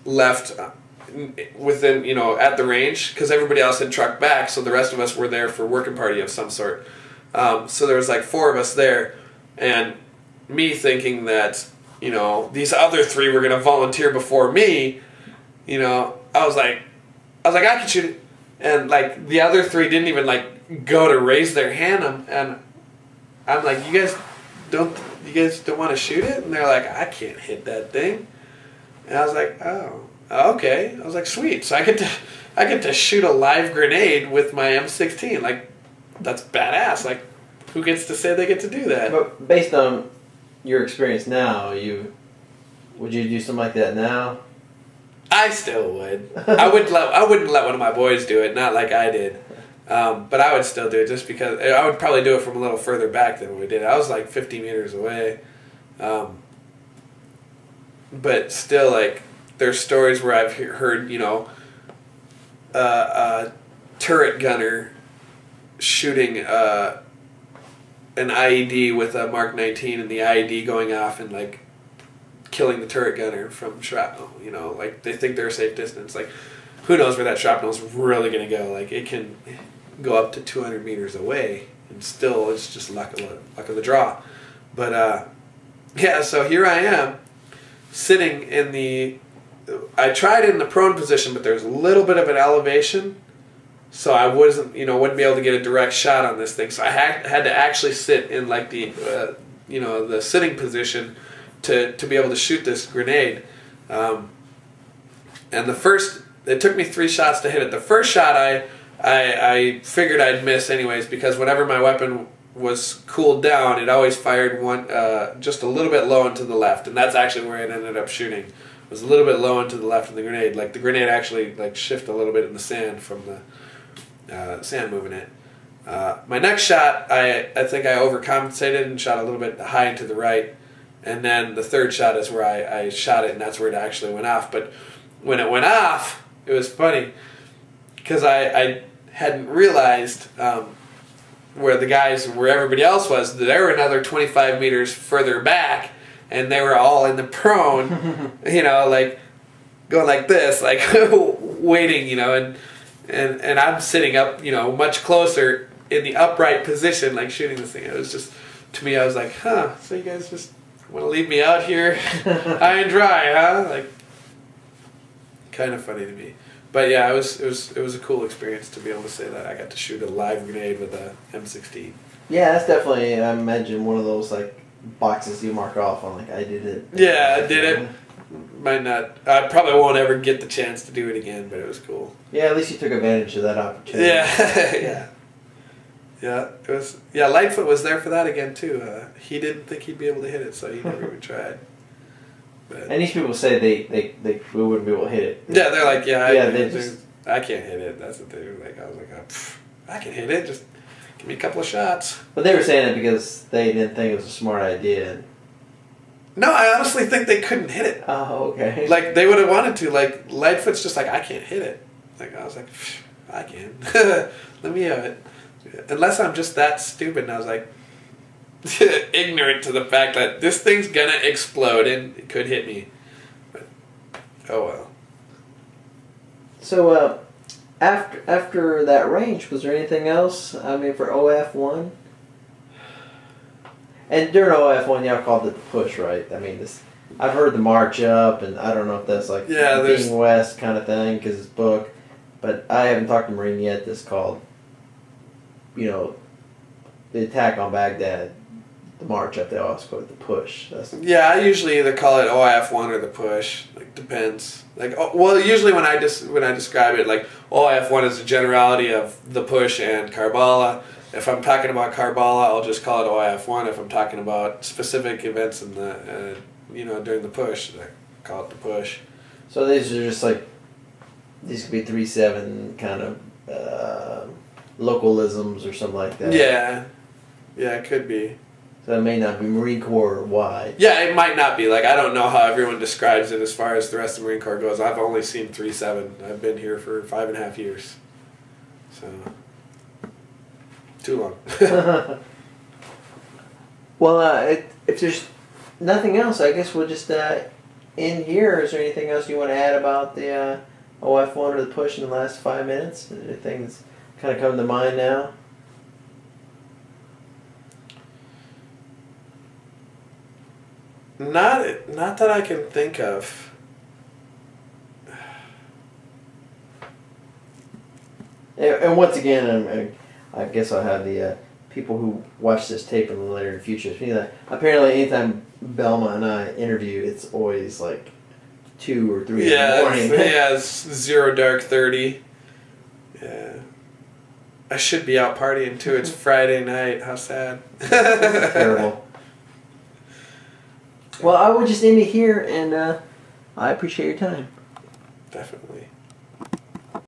left within, you know, at the range, because everybody else had trucked back, so the rest of us were there for working party of some sort. So there was like 4 of us there, and me thinking that, you know, these other 3 were going to volunteer before me, you know, I was like, I can shoot it. And like the other 3 didn't even like go to raise their hand, and I'm like, you guys don't want to shoot it? And they're like, I can't hit that thing. And I was like, oh, okay. I was like, sweet. So I get to shoot a live grenade with my M16. Like, that's badass. Like, who gets to say they get to do that? But based on your experience now, would you do something like that now? I still would. I wouldn't let one of my boys do it. Not like I did. But I would still do it just because I would probably do it from a little further back than we did. I was like 50 meters away. But still, like, there's stories where I've heard, you know, a turret gunner shooting an IED with a Mark 19 and the IED going off and, like, killing the turret gunner from shrapnel. You know, like, they think they're a safe distance. Like, who knows where that shrapnel's really going to go. Like, it can go up to 200 meters away, and still it's just luck of the draw. But, yeah, so here I am, sitting in the... I tried it in the prone position, but there's a little bit of an elevation, so I wouldn't be able to get a direct shot on this thing. So I had to actually sit in, like, the, the sitting position to be able to shoot this grenade. And it took me 3 shots to hit it. The first shot I figured I'd miss anyways, because whenever my weapon was cooled down, it always fired one just a little bit low and to the left, and that's actually where it ended up shooting. It was a little bit low and to the left of the grenade. Like, the grenade actually, like, shifted a little bit in the sand from the sand moving it. My next shot, I think I overcompensated and shot a little bit high and to the right, and then the third shot is where I shot it, and that's where it actually went off. But when it went off, it was funny, because I hadn't realized where everybody else was, that they were another 25 meters further back, and they were all in the prone, you know, like, going like this, like, waiting, you know, and I'm sitting up, you know, much closer in the upright position, like, shooting this thing. It was just, to me, I was like, huh, so you guys just want to leave me out here high and dry, huh? Like, kind of funny to me. But yeah, it was a cool experience to be able to say that I got to shoot a live grenade with a M16. Yeah, that's definitely, I imagine, one of those, like, boxes you mark off on, like, I did it. Yeah, I did it. Might not. I probably won't ever get the chance to do it again, but it was cool. Yeah, at least you took advantage of that opportunity. Yeah, yeah. Yeah, it was. Yeah, Lightfoot was there for that again too. He didn't think he'd be able to hit it, so he never even tried. But, and these people say we wouldn't be able to hit it. Yeah, they're like, yeah, I can't hit it. That's what they were like. I was like, I can hit it. Just give me a couple of shots. But they were saying it because they didn't think it was a smart idea. No, I honestly think they couldn't hit it. Oh, okay. Like, they would have wanted to. Like, Lightfoot's just like, I can't hit it. Like, I was like, I can. Let me have it. Unless I'm just that stupid. And I was like, ignorant to the fact that this thing's gonna explode and it could hit me. But, oh well. So, after that range, was there anything else? I mean, for OIF1? And during OIF1, y'all called it the push, right? I mean, I've heard the march up, and I don't know if that's like being west kind of thing, because it's book. But I haven't talked to Marine yet that's called, you know, the attack on Baghdad, the march up. They always call it the push. Yeah, I usually either call it OIF1 or the push. Like, depends. Like, well, usually when I describe it, like, OIF1 is the generality of the push and Karbala. If I'm talking about Karbala, I'll just call it OIF1. If I'm talking about specific events in the, during the push, I call it the push. So these are just like, these could be 3-7 kind of localisms or something like that. Yeah, yeah, it could be. So it may not be Marine Corps wide. Yeah, it might not be. Like, I don't know how everyone describes it as far as the rest of the Marine Corps goes. I've only seen 3-7. I've been here for 5.5 years. So, too long. Well, if there's nothing else, I guess we'll just end here. Is there anything else you want to add about the OIF1 or the push in the last 5 minutes? Anything that's kind of come to mind now? Not that I can think of. And once again, I guess I'll have the people who watch this tape in the later future. Apparently, anytime Bellmont and I interview, it's always like 2 or 3 in the morning. Yeah, it's 0 dark 30. Yeah. I should be out partying too. It's Friday night. How sad. Terrible. Well, I will just end it here, and I appreciate your time. Definitely.